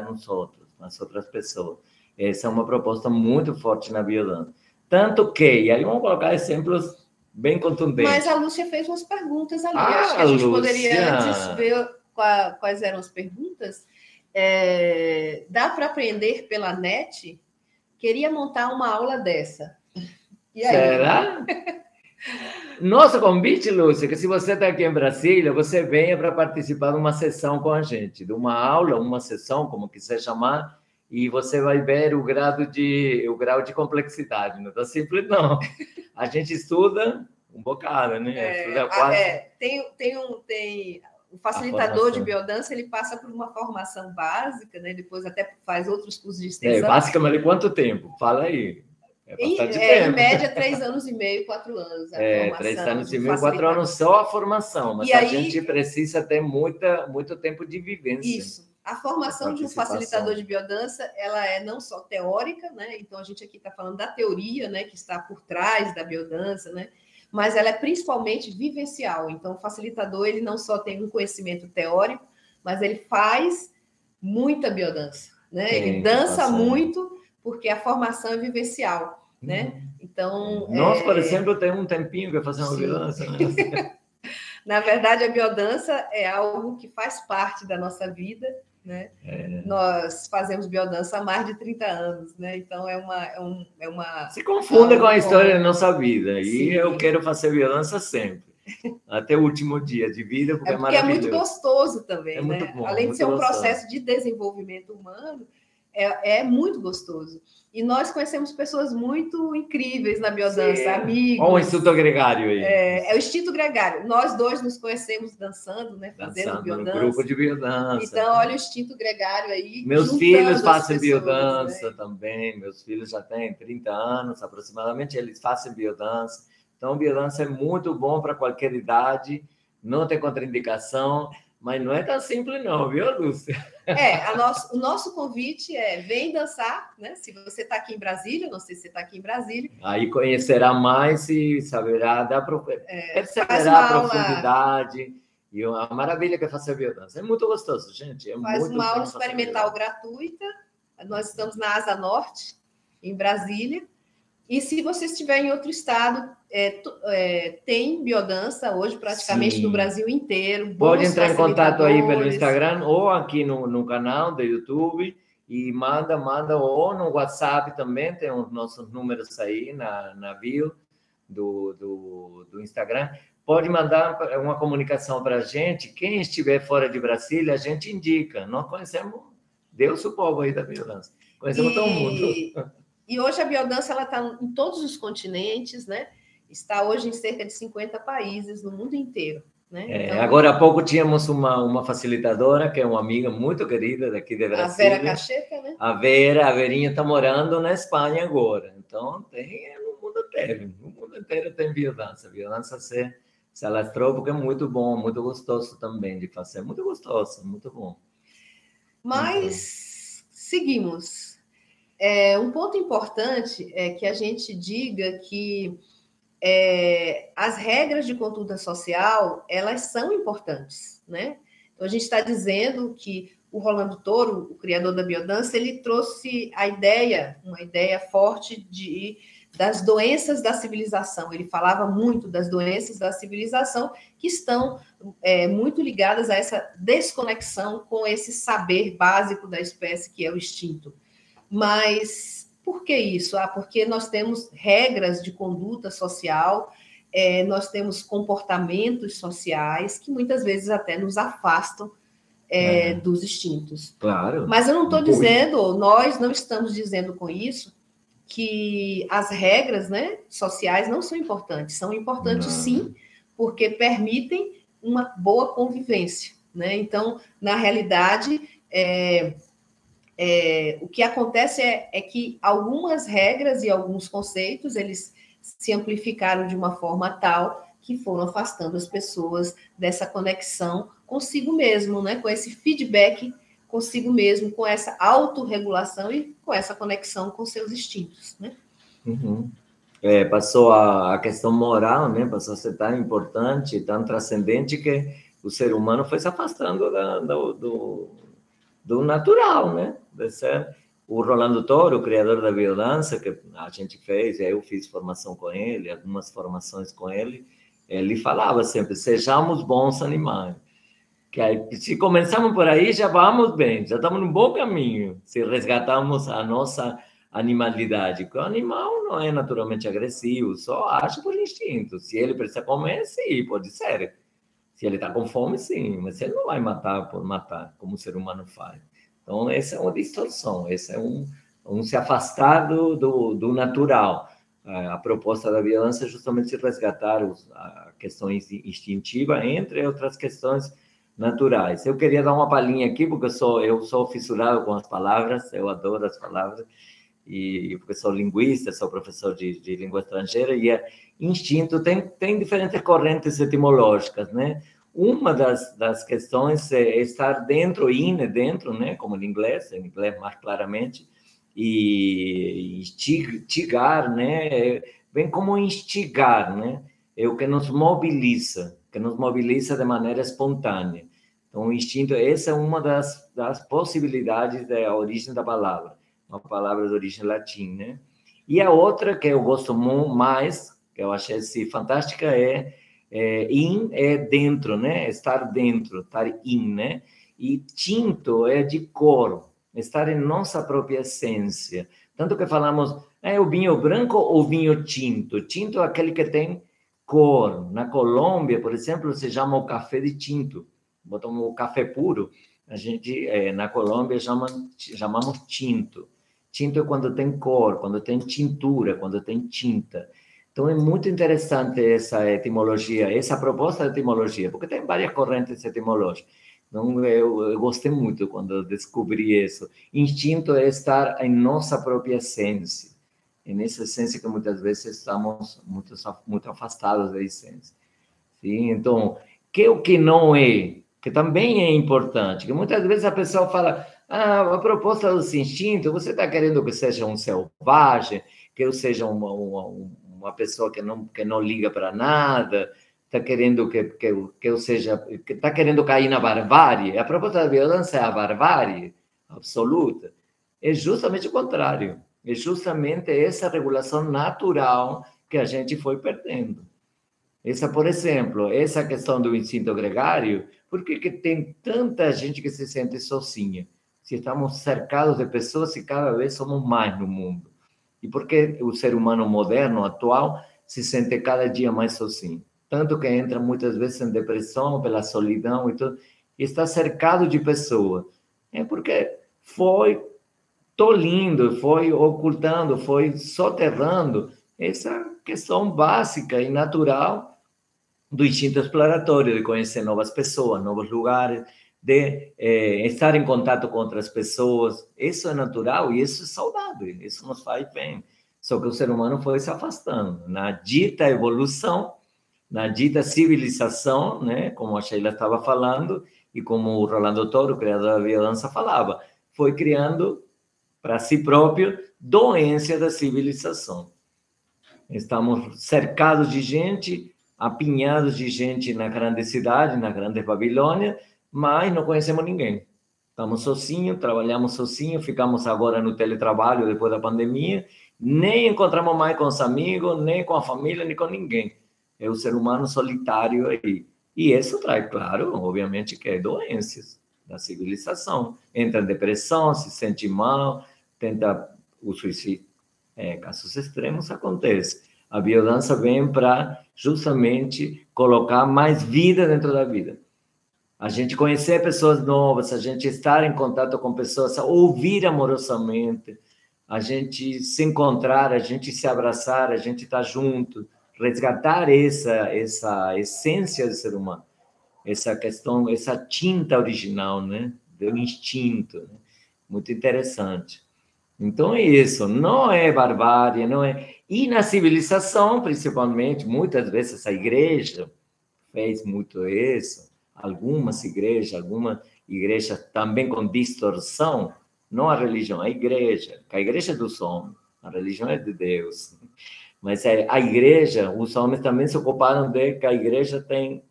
nos outros, nas outras pessoas. Essa é uma proposta muito forte na biodança. Tanto que, e aí vamos colocar exemplos bem contundentes. Mas a Lúcia fez umas perguntas ali. Acho que a gente poderia antes ver quais eram as perguntas. Dá para aprender pela net? Queria montar uma aula dessa. E aí? Será? Nosso convite, Lúcia, que se você está aqui em Brasília, você venha para participar de uma sessão com a gente, de uma aula, uma sessão, como quiser chamar, e você vai ver o grau de complexidade. Não está simples, não. A gente estuda um bocado, né? Tem o facilitador de biodança, ele passa por uma formação básica, né? Depois até faz outros cursos de extensão. Basicamente, quanto tempo? Fala aí. Em média, 3 anos e meio, 4 anos. 3 anos e meio, 4 anos só a formação, mas a gente precisa ter muito tempo de vivência. Isso. A formação de um facilitador de biodança, ela é não só teórica, né? Então, a gente aqui está falando da teoria, né? Que está por trás da biodança, né? Mas ela é principalmente vivencial. Então, o facilitador, ele não só tem um conhecimento teórico, mas ele faz muita biodança, né? Ele dança muito, porque a formação é vivencial, né? Então... Nós, por exemplo, temos um tempinho que fazemos biodança, né? Na verdade, a biodança é algo que faz parte da nossa vida, né? Nós fazemos biodança há mais de 30 anos, né? Então, é uma... Se confunde com a história da nossa vida. E eu quero fazer biodança sempre. Até o último dia de vida, porque é maravilhoso. É muito gostoso também, né? Muito bom, além de ser um processo de desenvolvimento humano, é muito gostoso. E nós conhecemos pessoas muito incríveis na biodança, amigos. Olha o instinto gregário aí. É o instinto gregário. Nós dois nos conhecemos dançando, né? Fazendo biodança. No grupo de biodança. Então, olha o instinto gregário aí. Meus filhos fazem biodança, né? Também. Meus filhos já têm 30 anos, aproximadamente, eles fazem biodança. Então, biodança é muito bom para qualquer idade, não tem contraindicação. Mas não é tão simples não, viu, Lúcia? O nosso convite é vem dançar, né? Se você está aqui em Brasília, não sei se você está aqui em Brasília. Aí conhecerá mais e saberá, perceberá a profundidade e a maravilha que é fazer biodança. É muito gostoso, gente. Faz uma aula experimental gratuita. Nós estamos na Asa Norte, em Brasília. E se você estiver em outro estado, tem biodança hoje praticamente no Brasil inteiro. Pode entrar em contato aí pelo Instagram ou aqui no canal do YouTube e manda ou no WhatsApp também, tem os nossos números aí na bio do Instagram. Pode mandar uma comunicação para a gente. Quem estiver fora de Brasília, a gente indica. Nós conhecemos Deus, o povo aí da biodança. Conhecemos todo mundo. E hoje a biodança está em todos os continentes, né? Está hoje em cerca de 50 países no mundo inteiro. Né? Então, agora há pouco tínhamos uma facilitadora, que é uma amiga muito querida daqui de Brasília. A Vera Cacheta, né? A Verinha está morando na Espanha agora. Então, tem no mundo inteiro. No mundo inteiro tem biodança. A biodança se alastrou porque é muito bom, muito gostoso também de fazer. Muito gostoso, muito bom. Mas, seguimos. Um ponto importante é que a gente diga que as regras de conduta social, elas são importantes, né? Então, a gente está dizendo que o Rolando Toro, o criador da biodança, ele trouxe uma ideia forte das doenças da civilização. Ele falava muito das doenças da civilização que estão muito ligadas a essa desconexão com esse saber básico da espécie, que é o instinto. Mas por que isso? Porque nós temos regras de conduta social, nós temos comportamentos sociais que muitas vezes até nos afastam dos instintos. Claro. Mas eu não estou dizendo, nós não estamos dizendo com isso que as regras, né, sociais não são importantes. São importantes, sim, porque permitem uma boa convivência, né? Então, na realidade, o que acontece é que algumas regras e alguns conceitos, eles se amplificaram de uma forma tal que foram afastando as pessoas dessa conexão consigo mesmo, né? Com esse feedback consigo mesmo, com essa autorregulação e com essa conexão com seus instintos, né? Uhum. Passou a questão moral, né? Passou a ser tão importante, tão transcendente, que o ser humano foi se afastando do natural, né? O Rolando Toro, o criador da biodança, que a gente fez, eu fiz formação com ele, algumas formações com ele, ele falava sempre, sejamos bons animais. Que aí, se começamos por aí, já vamos bem, já estamos num bom caminho, se resgatamos a nossa animalidade. Porque o animal não é naturalmente agressivo, só age por instinto. Se ele precisa comer, sim, pode ser. Se ele está com fome, sim, mas ele não vai matar por matar, como o ser humano faz. Então, essa é uma distorção, esse é um se afastar do natural. A proposta da biodança é justamente se resgatar a questão instintiva, entre outras questões naturais. Eu queria dar uma palhinha aqui, porque eu sou fissurado com as palavras, eu adoro as palavras, e porque sou linguista, sou professor de língua estrangeira, e instinto tem diferentes correntes etimológicas, né? uma das questões é estar dentro, in é dentro, né? Como em inglês mais claramente, e instigar, né? Vem como instigar, né? É o que nos mobiliza de maneira espontânea. Então, o instinto, essa é uma das possibilidades da origem da palavra, uma palavra de origem latim, né? E a outra que eu gosto mais, que eu achei assim, fantástica, in é dentro, né? Estar dentro, estar in, né? E tinto é de cor, estar em nossa própria essência. Tanto que falamos, é o vinho branco ou vinho tinto? Tinto é aquele que tem cor. Na Colômbia, por exemplo, se chama o café de tinto. Botamos o café puro, a gente, na Colômbia, chamamos tinto. Tinto é quando tem cor, quando tem tintura, quando tem tinta. Então, é muito interessante essa etimologia, essa proposta de etimologia, porque tem várias correntes etimológicas. Então, eu gostei muito quando descobri isso. Instinto é estar em nossa própria essência, em essa essência que muitas vezes estamos muito afastados da essência. Sim? Então, o que não é, que também é importante, que muitas vezes a pessoa fala, a proposta do instinto, você está querendo que seja um selvagem, que eu seja uma pessoa que não liga para nada, está querendo que eu seja, que está querendo cair na barbárie. A proposta da violência é a barbárie absoluta. É justamente o contrário. É justamente essa regulação natural que a gente foi perdendo. Essa, por exemplo, essa questão do instinto gregário, por que tem tanta gente que se sente sozinha? Se estamos cercados de pessoas e cada vez somos mais no mundo. E por que o ser humano moderno, atual, se sente cada dia mais sozinho? Tanto que entra muitas vezes em depressão pela solidão e tudo, e está cercado de pessoas. É porque foi tolindo, foi ocultando, foi soterrando essa questão básica e natural do instinto exploratório, de conhecer novas pessoas, novos lugares, de estar em contato com outras pessoas. Isso é natural e isso é saudável, isso nos faz bem. Só que o ser humano foi se afastando. Na dita evolução, na dita civilização, né, como a Sheila estava falando, e como o Rolando Toro, criador da biodança, falava, foi criando para si próprio doença da civilização. Estamos cercados de gente, apinhados de gente na grande cidade, na grande Babilônia, mas não conhecemos ninguém. Estamos sozinhos, trabalhamos sozinhos, ficamos agora no teletrabalho depois da pandemia, nem encontramos mais com os amigos, nem com a família, nem com ninguém. É o ser humano solitário aí. E isso traz, claro, obviamente, que é doenças da civilização. Entra em depressão, se sente mal, tenta o suicídio. Casos extremos acontecem. A biodança vem para justamente colocar mais vida dentro da vida. A gente conhecer pessoas novas, a gente estar em contato com pessoas, ouvir amorosamente, a gente se encontrar, a gente se abraçar, a gente estar junto, resgatar essa essência do ser humano, essa questão, essa tinta original, né? Do instinto, né? Muito interessante. Então é isso, não é barbárie, não é. E na civilização, principalmente, muitas vezes a igreja fez muito isso, algumas igrejas também com distorção, não a religião, a igreja é dos homens, a religião é de Deus. Mas a igreja, os homens também se ocuparam de que a igreja tem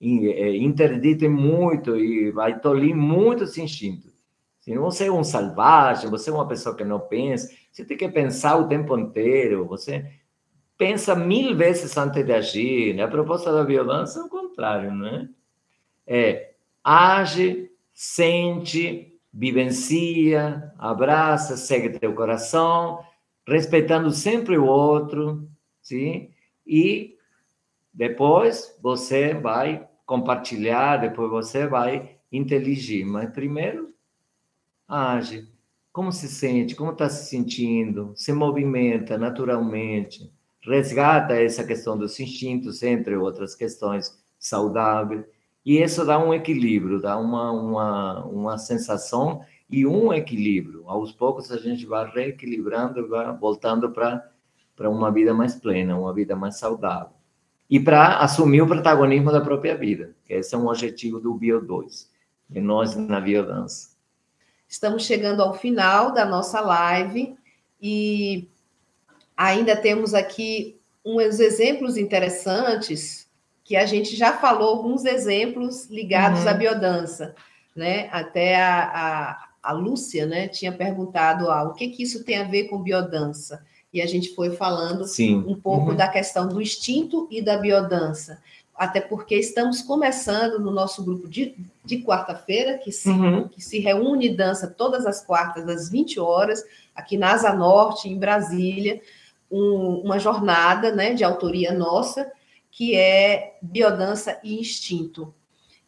interdito muito e vai tolir muitos instintos. Se você é um selvagem, você é uma pessoa que não pensa, você tem que pensar o tempo inteiro, você pensa 1000 vezes antes de agir, né? A proposta da violência é o contrário, né? Age, sente, vivencia, abraça, segue teu coração, respeitando sempre o outro, sim? E depois você vai compartilhar, depois você vai inteligir, mas primeiro age, como se sente, como está se sentindo, se movimenta naturalmente, resgata essa questão dos instintos, entre outras questões saudáveis, e isso dá um equilíbrio, dá uma sensação e um equilíbrio. Aos poucos a gente vai reequilibrando, vai voltando para uma vida mais plena, uma vida mais saudável. e para assumir o protagonismo da própria vida. Esse é um objetivo do Bio2, de nós na biodança. Estamos chegando ao final da nossa live e ainda temos aqui uns exemplos interessantes que a gente já falou, alguns exemplos ligados à biodança, né? Até a Lúcia, né, tinha perguntado o que isso tem a ver com biodança. E a gente foi falando um pouco da questão do instinto e da biodança. Até porque estamos começando no nosso grupo de quarta-feira, que se reúne e dança todas as quartas, às 20 horas, aqui na Asa Norte, em Brasília, uma jornada, né, de autoria nossa, que é biodança e instinto.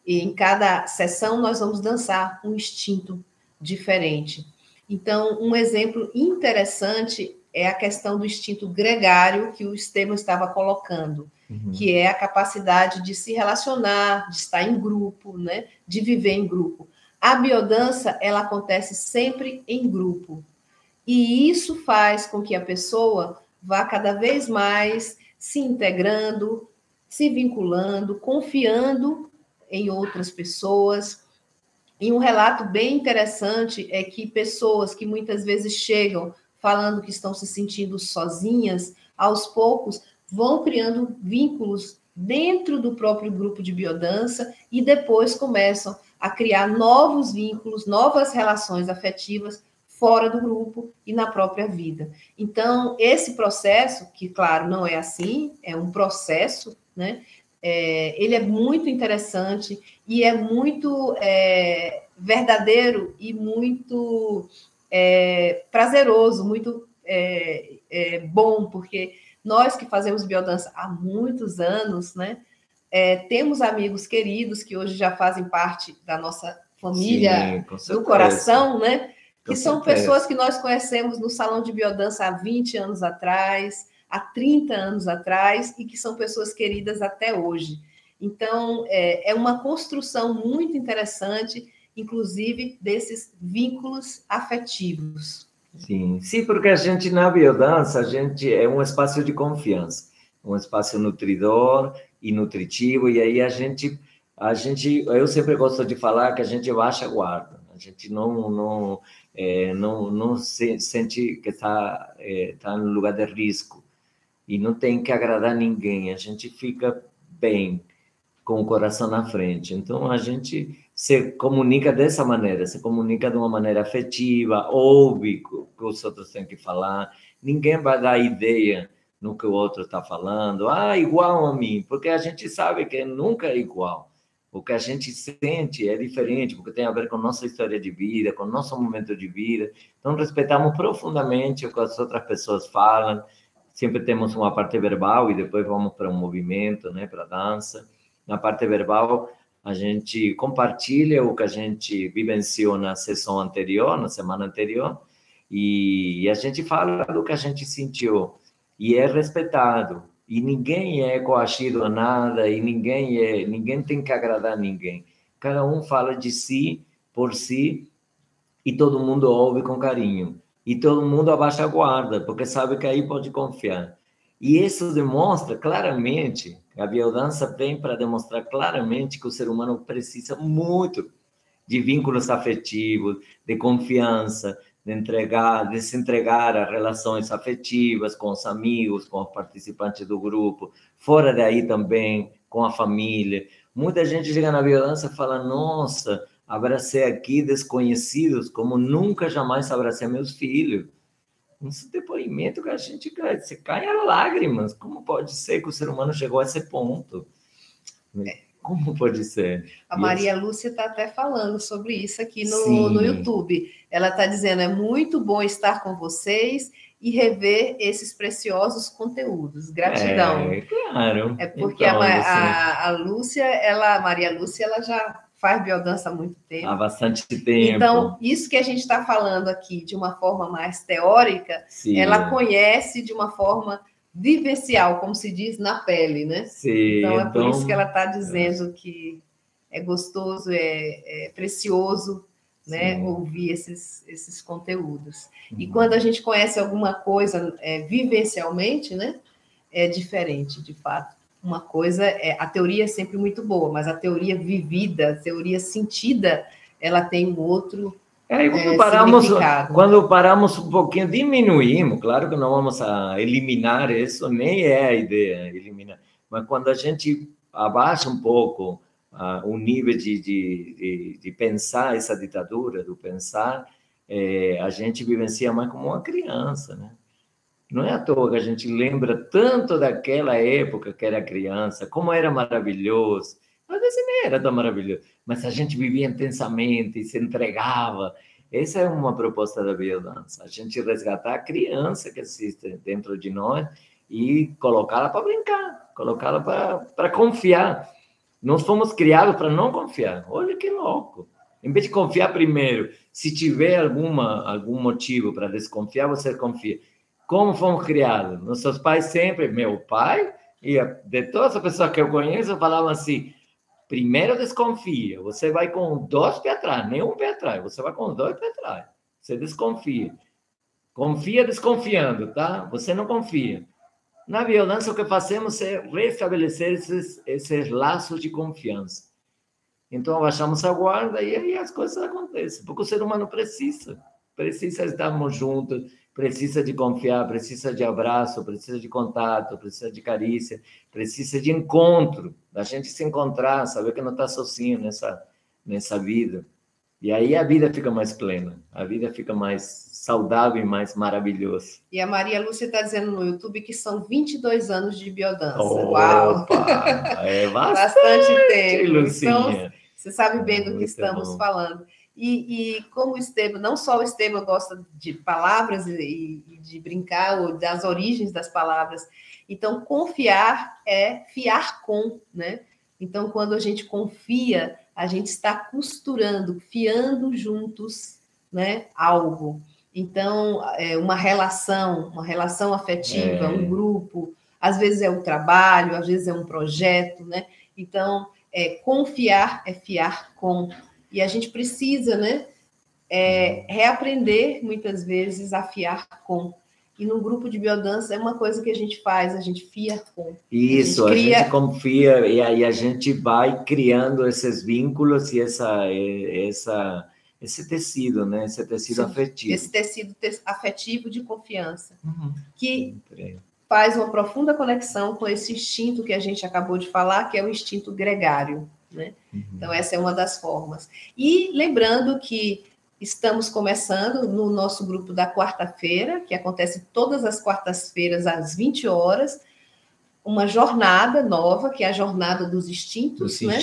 E em cada sessão nós vamos dançar um instinto diferente. Então, um exemplo interessante é a questão do instinto gregário que o Esteban estava colocando, que é a capacidade de se relacionar, de estar em grupo, né? De viver em grupo. A biodança, ela acontece sempre em grupo. E isso faz com que a pessoa vá cada vez mais se integrando, se vinculando, confiando em outras pessoas. E um relato bem interessante é que pessoas que muitas vezes chegam falando que estão se sentindo sozinhas, aos poucos vão criando vínculos dentro do próprio grupo de biodança e depois começam a criar novos vínculos, novas relações afetivas fora do grupo e na própria vida. Então, esse processo, que, claro, não é assim, é um processo, né? Ele é muito interessante e é muito verdadeiro e muito prazeroso, muito bom, porque nós que fazemos biodança há muitos anos, né? Temos amigos queridos que hoje já fazem parte da nossa família do coração, né? Que são pessoas que nós conhecemos no salão de biodança há 20 anos atrás, há 30 anos atrás, e que são pessoas queridas até hoje. Então, é uma construção muito interessante, inclusive, desses vínculos afetivos. Sim, porque a gente, na biodança, a gente é um espaço de confiança, um espaço nutridor e nutritivo, e aí a gente, eu sempre gosto de falar que a gente baixa a guarda, a gente não se sente que está no lugar de risco, e não tem que agradar ninguém, a gente fica bem, com o coração na frente. Então, a gente se comunica dessa maneira, se comunica de uma maneira afetiva, ouve o que os outros têm que falar, ninguém vai dar ideia no que o outro está falando, igual a mim, porque a gente sabe que nunca é igual. O que a gente sente é diferente, porque tem a ver com nossa história de vida, com nosso momento de vida. Então, respeitamos profundamente o que as outras pessoas falam, sempre temos uma parte verbal e depois vamos para um movimento, né, para a dança. Na parte verbal, a gente compartilha o que a gente vivenciou na sessão anterior, na semana anterior, e a gente fala do que a gente sentiu, e é respeitado, e ninguém é coagido a nada, e ninguém tem que agradar ninguém. Cada um fala de si, por si, e todo mundo ouve com carinho. E todo mundo abaixa a guarda, porque sabe que aí pode confiar. E isso demonstra claramente, a biodança vem para demonstrar claramente que o ser humano precisa muito de vínculos afetivos, de confiança, de se entregar a relações afetivas com os amigos, com os participantes do grupo, fora daí também, com a família. Muita gente chega na biodança e fala, nossa, abracei aqui desconhecidos como nunca jamais abracei meus filhos. Esse depoimento que a gente se cai a lágrimas. Como pode ser que o ser humano chegou a esse ponto? Como pode ser? A Maria Lúcia está até falando sobre isso aqui no YouTube. Ela está dizendo, é muito bom estar com vocês e rever esses preciosos conteúdos. Gratidão. Claro. É porque então, a Lúcia, a Maria Lúcia, ela já faz biodança há muito tempo. Há bastante tempo. Então, isso que a gente está falando aqui de uma forma mais teórica, ela conhece de uma forma vivencial, como se diz, na pele, né? Sim, então, por isso que ela está dizendo que é gostoso, é precioso, né, ouvir esses conteúdos. E quando a gente conhece alguma coisa vivencialmente, né, é diferente, de fato. Uma coisa a teoria é sempre muito boa, mas a teoria vivida, a teoria sentida, ela tem um outro significado. Quando paramos um pouquinho, diminuímos, claro que não vamos a eliminar isso, nem é a ideia eliminar, mas quando a gente abaixa um pouco o nível de pensar essa ditadura, do pensar, a gente vivencia mais como uma criança, né? Não é à toa que a gente lembra tanto daquela época que era criança, como era maravilhoso. Às vezes nem era tão maravilhoso, mas a gente vivia intensamente e se entregava. Essa é uma proposta da biodança, a gente resgatar a criança que existe dentro de nós e colocá-la para brincar, colocá-la para confiar. Nós fomos criados para não confiar. Olha que louco. Em vez de confiar primeiro, se tiver algum motivo para desconfiar, você confia. Como fomos criados? Nossos pais sempre, meu pai, e de todas as pessoas que eu conheço, falavam assim, primeiro desconfia, você vai com 2 pés atrás, nem 1 pé atrás, você vai com 2 pés atrás, você desconfia. Confia desconfiando, tá? Você não confia. Na biodança, o que fazemos é restabelecer esses laços de confiança. Então, abaixamos a guarda e aí as coisas acontecem, porque o ser humano precisa estarmos juntos, precisa de confiar, precisa de abraço, precisa de contato, precisa de carícia, precisa de encontro, da gente se encontrar, saber que não está sozinho nessa vida. E aí a vida fica mais plena, a vida fica mais saudável e mais maravilhosa. E a Maria Lúcia está dizendo no YouTube que são 22 anos de biodança. Uau! É bastante tempo. Lucinha. Então, você sabe bem do que estamos falando. E como o Esteban, não só o Esteban gosta de palavras e de brincar, ou das origens das palavras. Então, confiar é fiar com, né? Então, quando a gente confia, a gente está costurando, fiando juntos, né, algo. Então, uma relação afetiva, um grupo, às vezes é o trabalho, às vezes é um projeto, né? Então, confiar é fiar com. E a gente precisa, né, reaprender, muitas vezes, a fiar com. E no grupo de biodança é uma coisa que a gente faz, a gente fia com. Isso, a gente confia e aí a gente vai criando esses vínculos e esse tecido, né? Esse tecido afetivo. Esse tecido afetivo de confiança, que faz uma profunda conexão com esse instinto que a gente acabou de falar, que é o instinto gregário, né? Então, essa é uma das formas. E lembrando que estamos começando no nosso grupo da quarta-feira, que acontece todas as quartas-feiras, às 20 horas, uma jornada nova, que é a jornada dos instintos, né?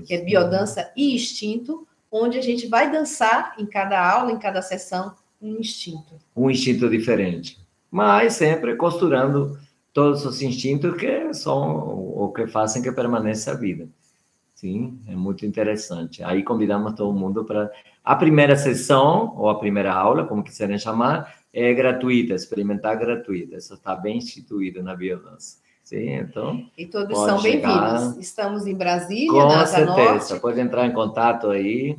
Que é biodança e instinto, onde a gente vai dançar em cada aula, em cada sessão, um instinto. Um instinto diferente, mas sempre costurando todos os instintos que são o que fazem que permaneça a vida. Sim, é muito interessante. Aí convidamos todo mundo para... A primeira sessão, ou a primeira aula, como quiserem chamar, é gratuita, experimentar gratuita. Isso está bem instituído na biodança. Sim, então... E todos são bem-vindos. Estamos em Brasília, com na Asa Norte. certeza, pode entrar em contato aí,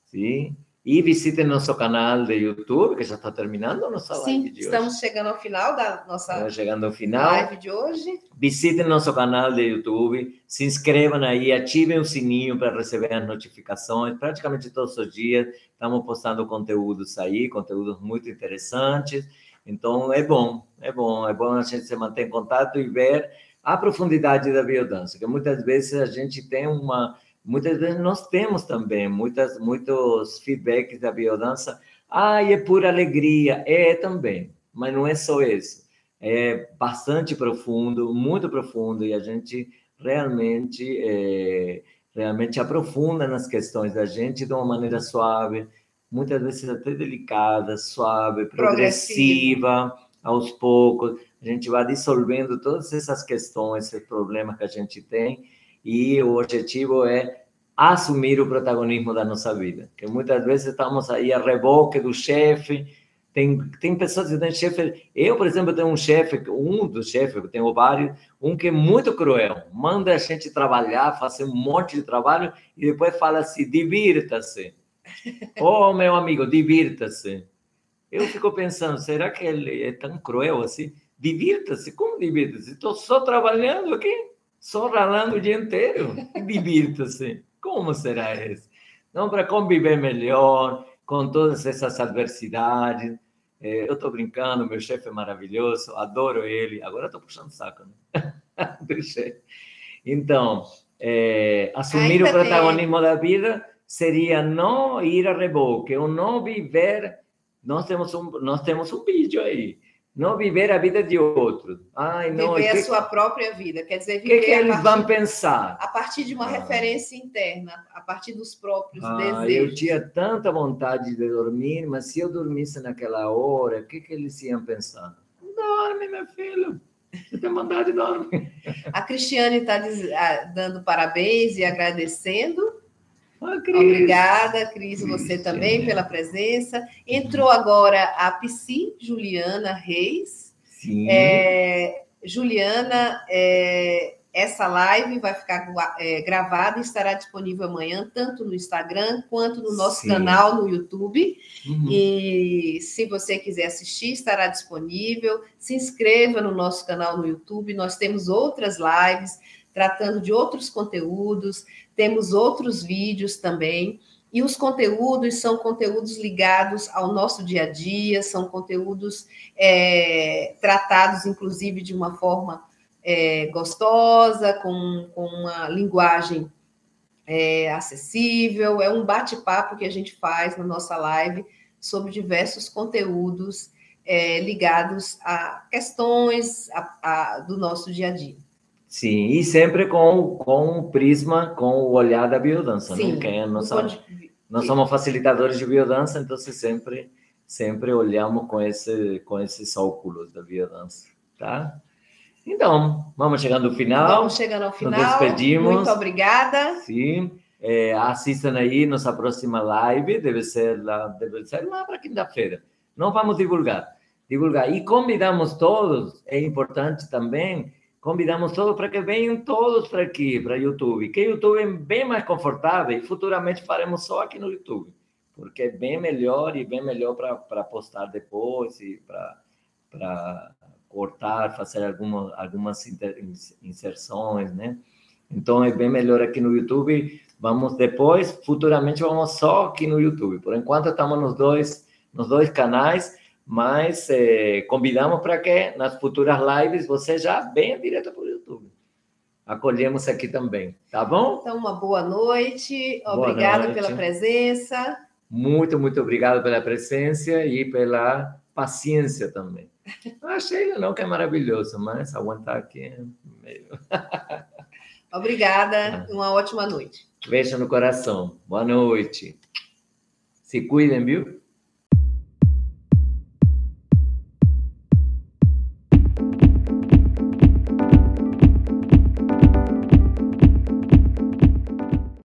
sim. E visitem nosso canal de YouTube, que já está terminando a nossa live de hoje. Sim, estamos chegando ao final da nossa live de hoje. Visitem nosso canal de YouTube, se inscrevam aí, ativem o sininho para receber as notificações. Praticamente todos os dias estamos postando conteúdos aí, conteúdos muito interessantes. Então, é bom a gente se manter em contato e ver a profundidade da biodança, que muitas vezes a gente tem muitas vezes nós temos também muitos feedbacks da biodança. É pura alegria. É também, mas não é só isso. É bastante profundo, muito profundo, e a gente realmente aprofunda nas questões da gente de uma maneira suave, muitas vezes até delicada, suave, progressiva, aos poucos. A gente vai dissolvendo todas essas questões, esses problemas que a gente tem, e o objetivo é assumir o protagonismo da nossa vida. Que muitas vezes estamos aí a reboque do chefe. Tem pessoas que têm chefe... Eu, por exemplo, tenho um dos chefes, eu tenho vários, que é muito cruel. Manda a gente trabalhar, fazer um monte de trabalho e depois fala assim, divirta-se. Meu amigo, divirta-se. Eu fico pensando, será que ele é tão cruel assim? Divirta-se? Como divirta-se? Estou só trabalhando aqui. só ralando o dia inteiro. Divirta-se. Como será isso? Não, para conviver melhor com todas essas adversidades. Eu estou brincando, meu chefe é maravilhoso, adoro ele. Agora estou puxando saco, né? Do chefe. Então, assumir o protagonismo da vida seria não ir a reboque, ou não viver. Nós temos um vídeo aí. Não viver a vida de outros. Ai, não, viver a sua própria vida. Quer dizer, viver que eles vão pensar? A partir de uma referência interna, a partir dos próprios desejos. Eu tinha tanta vontade de dormir, mas se eu dormisse naquela hora, o que eles iam pensar? Dorme, meu filho. Você tem vontade de dormir. A Cristiane está dando parabéns e agradecendo. Cris. Obrigada, Cris, você também pela presença. Entrou agora a Psi Juliana Reis. Sim. Juliana, essa live vai ficar gravada e estará disponível amanhã, tanto no Instagram quanto no nosso canal no YouTube. Uhum. E se você quiser assistir, estará disponível. Se inscreva no nosso canal no YouTube. Nós temos outras lives tratando de outros conteúdos, temos outros vídeos também, e os conteúdos são conteúdos ligados ao nosso dia a dia, são conteúdos tratados, inclusive, de uma forma gostosa, com uma linguagem acessível, é um bate-papo que a gente faz na nossa live sobre diversos conteúdos ligados a questões do nosso dia a dia. Sim, e sempre com o prisma, com o olhar da biodança. Sim, né? Nós somos facilitadores de biodança, então sempre olhamos com esses óculos da biodança, tá? Então, vamos chegando ao final. Vamos chegando ao final. Nos despedimos. Muito obrigada. Sim. Assistam aí nossa próxima live, deve ser lá para quinta-feira. Não vamos divulgar. E convidamos todos, é importante também, convidamos todos para que venham todos para aqui, para o YouTube, que o YouTube é bem mais confortável e futuramente faremos só aqui no YouTube, porque é bem melhor para postar depois e para cortar, fazer algumas inserções, né? Então, é bem melhor aqui no YouTube. Futuramente vamos só aqui no YouTube. Por enquanto, estamos nos dois canais, mas convidamos para que nas futuras lives você já venha direto para o YouTube. Acolhemos aqui também, tá bom? Então, uma boa noite. Obrigada pela presença. Muito, muito obrigado pela presença e pela paciência também. Achei não que é maravilhoso, mas aguentar aqui é meio... Obrigada, uma ótima noite. Beijo no coração. Boa noite. Se cuidem, viu?